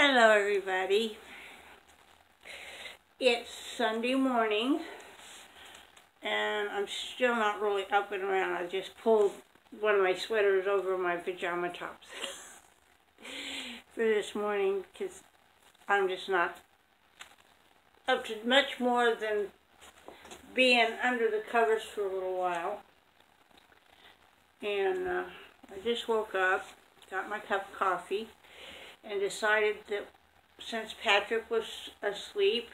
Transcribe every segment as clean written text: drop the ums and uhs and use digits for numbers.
Hello everybody. It's Sunday morning and I'm still not really up and around. I just pulled one of my sweaters over my pajama tops for this morning because I'm just not up to much more than being under the covers for a little while. And I just woke up, got my cup of coffee, and decided that since Patrick was asleep,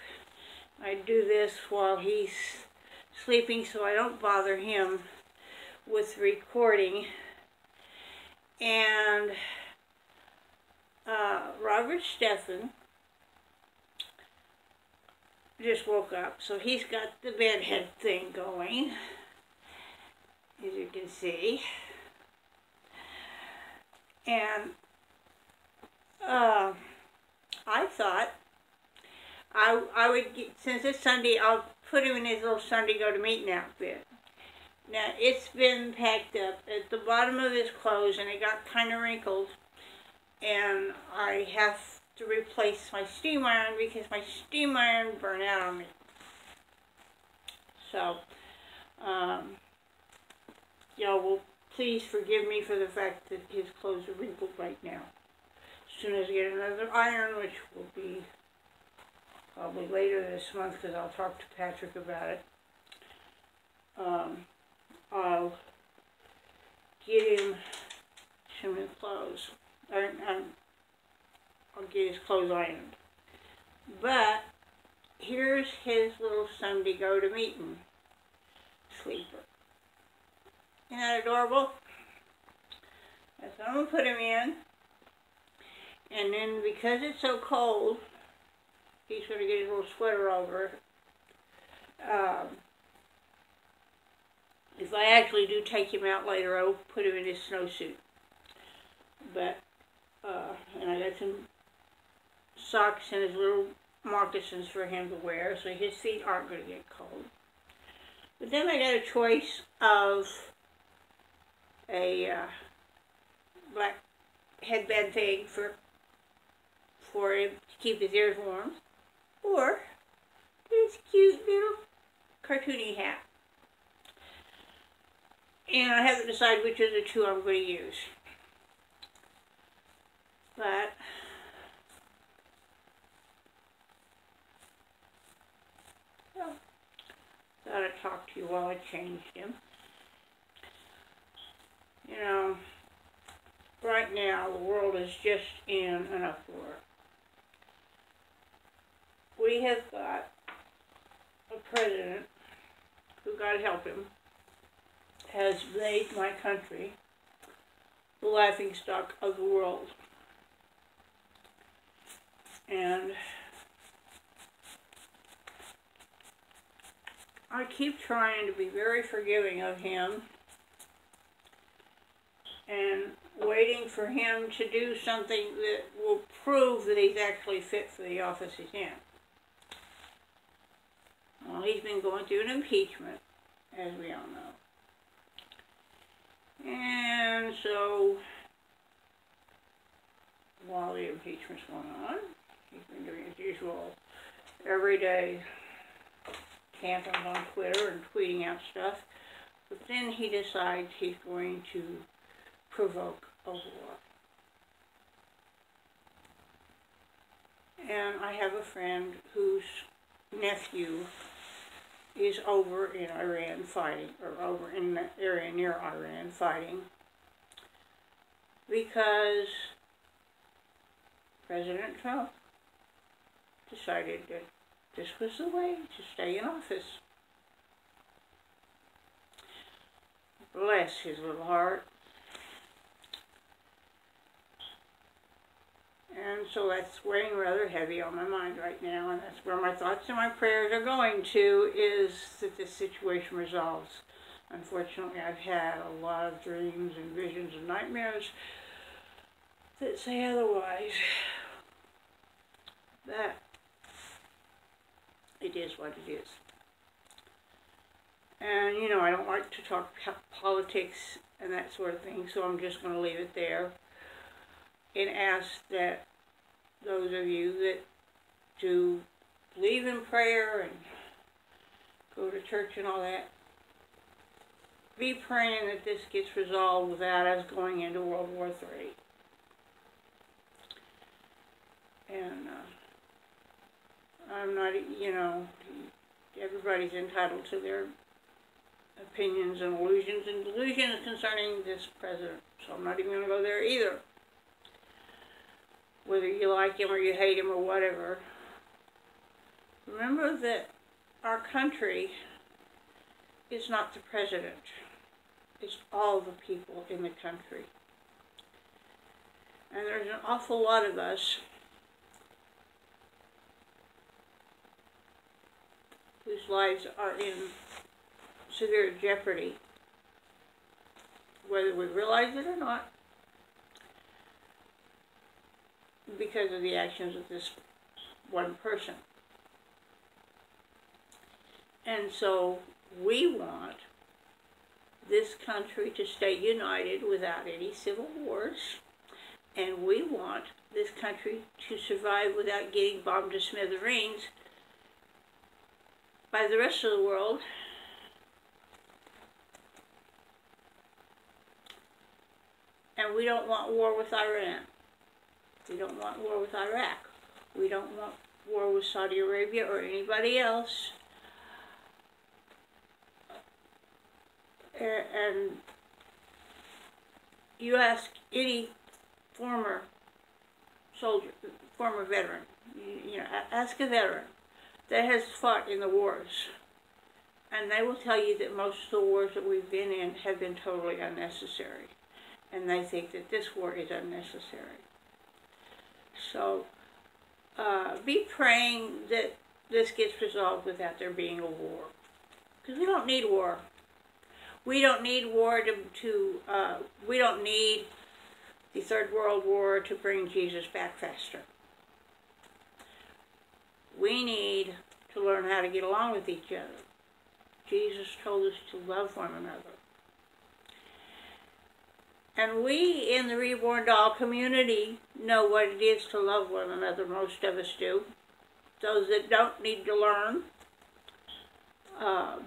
I'd do this while he's sleeping so I don't bother him with recording. And Robert Stephen just woke up, so he's got the bedhead thing going, as you can see. And I thought I would get, since it's Sunday, I'll put him in his little Sunday go-to-meeting outfit. Now, it's been packed up at the bottom of his clothes, and it got kind of wrinkled, and I have to replace my steam iron because my steam iron burned out on me. So, y'all will please forgive me for the fact that his clothes are wrinkled right now. As soon as I get another iron, which will be probably later this month because I'll talk to Patrick about it, I'll get him some new clothes. I'll get his clothes ironed. But here's his little Sunday go-to-meeting sleeper. Isn't that adorable? That's what I'm going to put him in. And then because it's so cold, he's going to get his little sweater over. If I actually do take him out later, I'll put him in his snowsuit. But, and I got some socks and his little moccasins for him to wear, so his feet aren't going to get cold. But then I got a choice of a black headband thing for him to keep his ears warm, or this cute little cartoony hat. And I haven't decided which of the two I'm going to use. But well, thought I'd talk to you while I changed him. You know, right now the world is just in an uproar. We have got a president who, God help him, has made my country the laughingstock of the world. And I keep trying to be very forgiving of him and waiting for him to do something that will prove that he's actually fit for the office he's in. Well, he's been going through an impeachment, as we all know. And so, while the impeachment's going on, he's been doing his usual everyday tantrums on Twitter and tweeting out stuff. But then he decides he's going to provoke a war. And I have a friend whose nephew is over in Iran fighting, or over in the area near Iran fighting, because President Trump decided that this was the way to stay in office. Bless his little heart. And so that's weighing rather heavy on my mind right now, and that's where my thoughts and my prayers are going to, is that this situation resolves. Unfortunately, I've had a lot of dreams and visions and nightmares that say otherwise. But it is what it is. And, you know, I don't like to talk politics and that sort of thing, so I'm just going to leave it there and ask that those of you that do believe in prayer and go to church and all that, be praying that this gets resolved without us going into World War III. And I'm not, everybody's entitled to their opinions and delusions concerning this president. So I'm not even going to go there either. Whether you like him or you hate him or whatever. Remember that our country is not the president. It's all the people in the country. And there's an awful lot of us whose lives are in severe jeopardy, whether we realize it or not, because of the actions of this one person. And so we want this country to stay united without any civil wars, and we want this country to survive without getting bombed to smithereens by the rest of the world. And we don't want war with Iran. We don't want war with Iraq. We don't want war with Saudi Arabia or anybody else. And you ask any former soldier, former veteran, ask a veteran that has fought in the wars, and they will tell you that most of the wars that we've been in have been totally unnecessary, and they think that this war is unnecessary. So be praying that this gets resolved without there being a war, because we don't need war. We don't need war we don't need the Third World War to bring Jesus back faster. We need to learn how to get along with each other. Jesus told us to love one another. And we in the Reborn Doll community know what it is to love one another. Most of us do. Those that don't need to learn.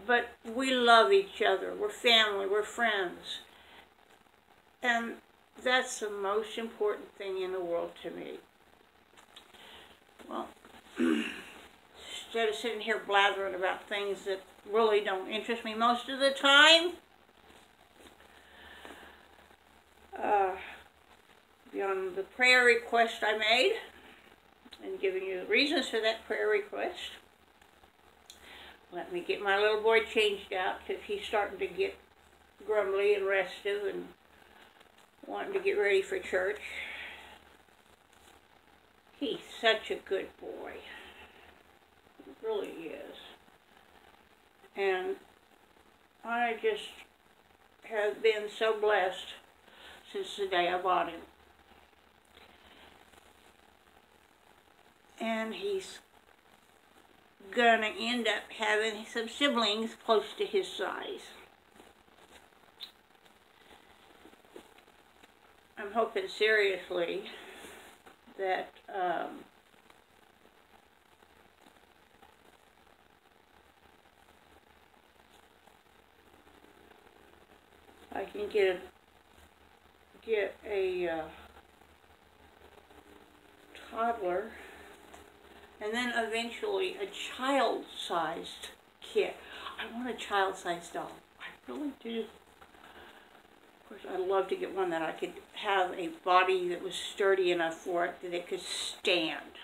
But we love each other. We're family. We're friends. And that's the most important thing in the world to me. Well, instead of sitting here blathering about things that really don't interest me most of the time, beyond the prayer request I made, and giving you the reasons for that prayer request, let me get my little boy changed out, because he's starting to get grumbly and restive and wanting to get ready for church. He's such a good boy. He really is. And I just have been so blessed since the day I bought him. And he's gonna end up having some siblings close to his size. I'm hoping seriously that I can get a toddler, and then eventually a child-sized kit. I want a child-sized doll. I really do. Of course, I'd love to get one that I could have a body that was sturdy enough for it, that it could stand.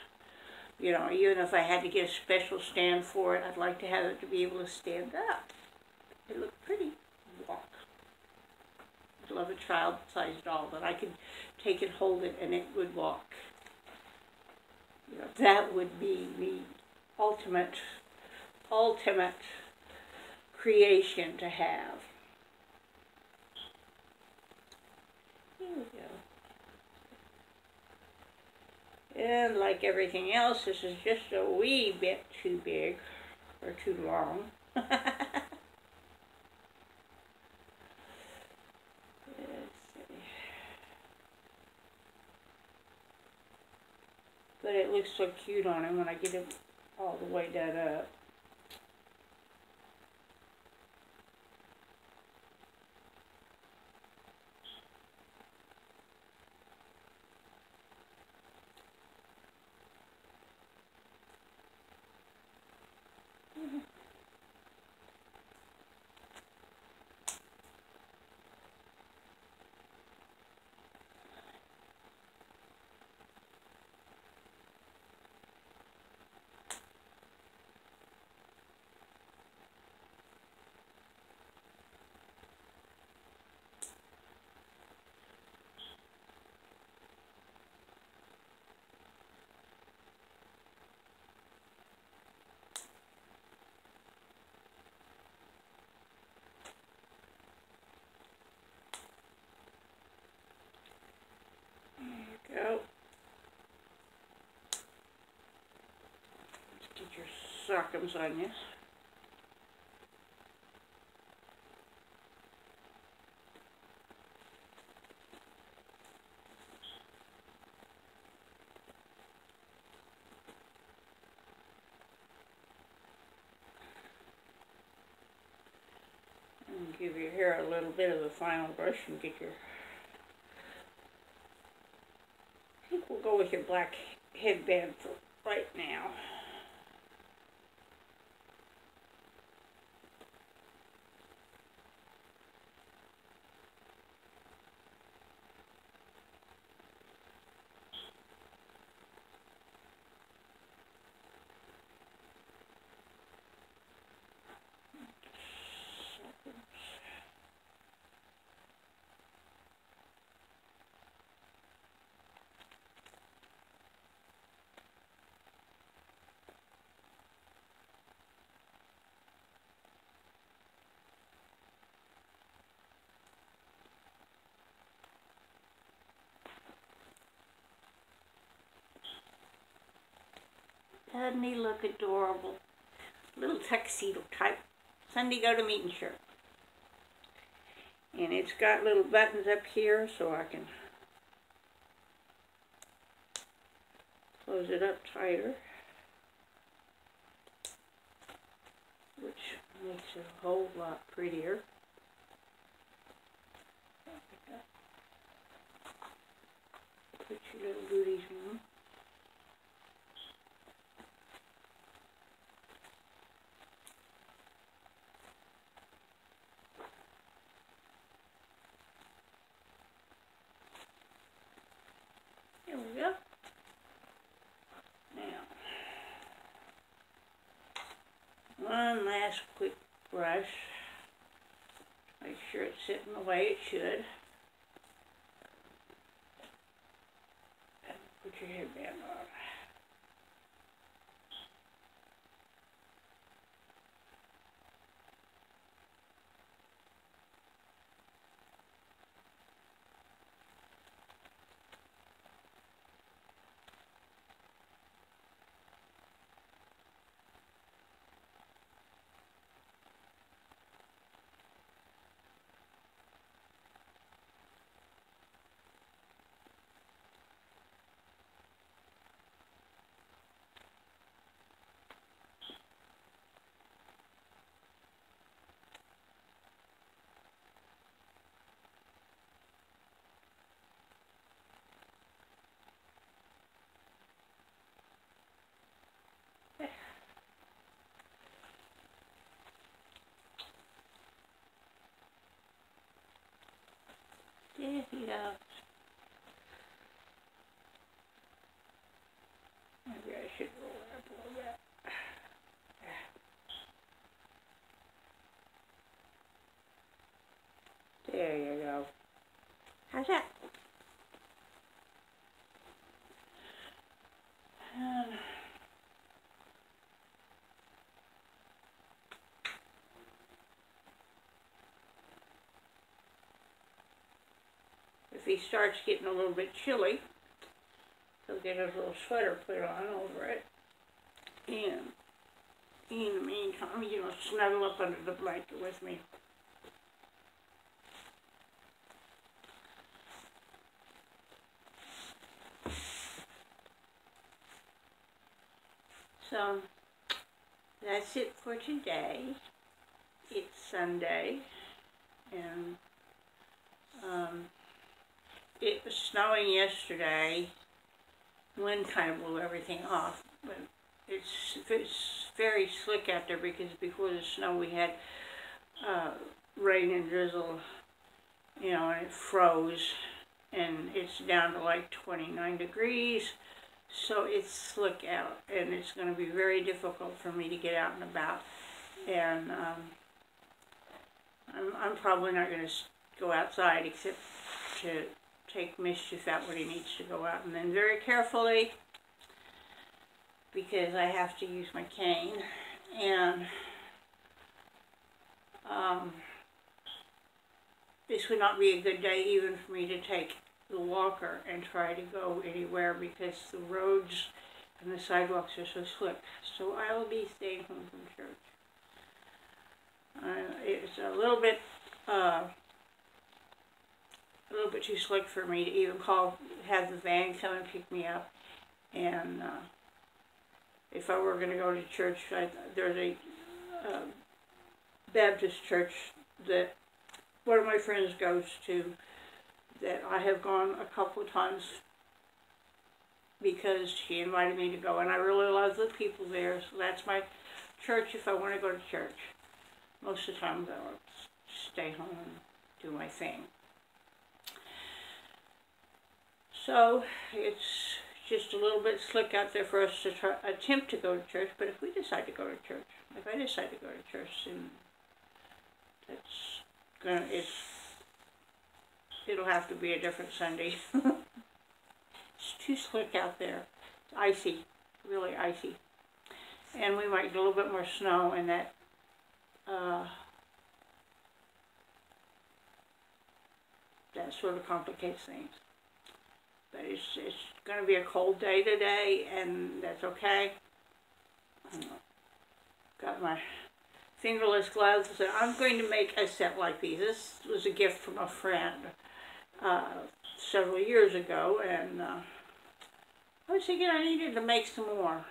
Even if I had to get a special stand for it, I'd like to have it to be able to stand up. It looked pretty. Walk. I'd love a child-sized doll that I could take and hold it and it would walk. That would be the ultimate creation to have. Here we go. And like everything else, this is just a wee bit too big or too long. But it looks so cute on him when I get him all the way done up. Go. Let's get your sockums on you. And give your hair a little bit of a final brush and get your... I think we'll go with your black headband for right now. Doesn't he look adorable? Little tuxedo type Sunday go to meeting shirt. And it's got little buttons up here so I can close it up tighter, which makes it a whole lot prettier. Put your little booties in. There we go. Now, one last quick brush. Make sure it's sitting the way it should. And put your headband on. There he goes. Maybe I should roll it up a little bit. There you go. How's that? If he starts getting a little bit chilly, he'll get his little sweater put on over it. And in the meantime, you know, snuggle up under the blanket with me. So that's it for today. It's Sunday, and it was snowing yesterday. Wind kind of blew everything off, but it's very slick out there because before the snow we had rain and drizzle, you know, and it froze, and it's down to like 29 degrees, so it's slick out, and it's going to be very difficult for me to get out and about, and I'm probably not going to go outside except to take Mischief out when he needs to go out, and then very carefully, because I have to use my cane, and this would not be a good day even for me to take the walker and try to go anywhere because the roads and the sidewalks are so slick. So I will be staying home from church. It's a little bit too slick for me to even have the van come and pick me up. And if I were going to go to church, there's a Baptist church that one of my friends goes to, that I have gone a couple of times because she invited me to go, and I really love the people there, so that's my church if I want to go to church. Most of the time I'll stay home and do my thing. So it's just a little bit slick out there for us to attempt to go to church, but if we decide to go to church, if I decide to go to church, then it'll have to be a different Sunday. It's too slick out there. It's icy, really icy. And we might get a little bit more snow, and that sort of complicates things. But it's going to be a cold day today, and that's okay. Got my fingerless gloves, and I'm going to make a set like these. This was a gift from a friend several years ago, and I was thinking I needed to make some more.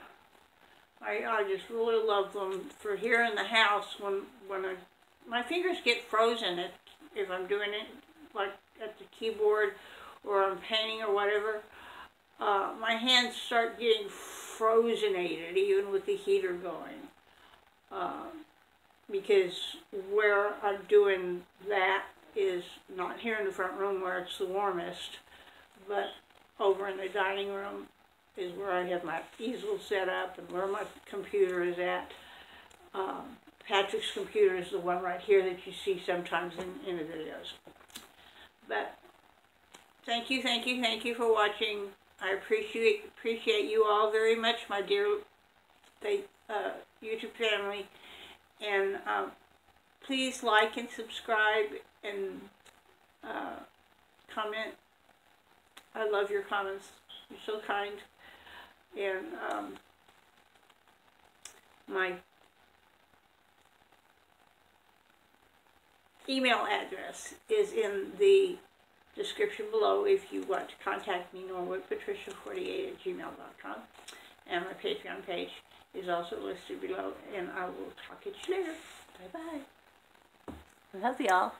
I just really love them for here in the house when my fingers get frozen if I'm doing it like at the keyboard or I'm painting or whatever. My hands start getting frozenated even with the heater going. Because where I'm doing that is not here in the front room where it's the warmest, but over in the dining room is where I have my easel set up and where my computer is at. Patrick's computer is the one right here that you see sometimes in the videos. But thank you for watching. I appreciate you all very much, my dear YouTube family. And please like and subscribe and comment. I love your comments. You're so kind. And my email address is in the description below if you want to contact me, norwoodpatricia48@gmail.com. And my Patreon page is also listed below, and I will talk to you later. Bye-bye. Love y'all.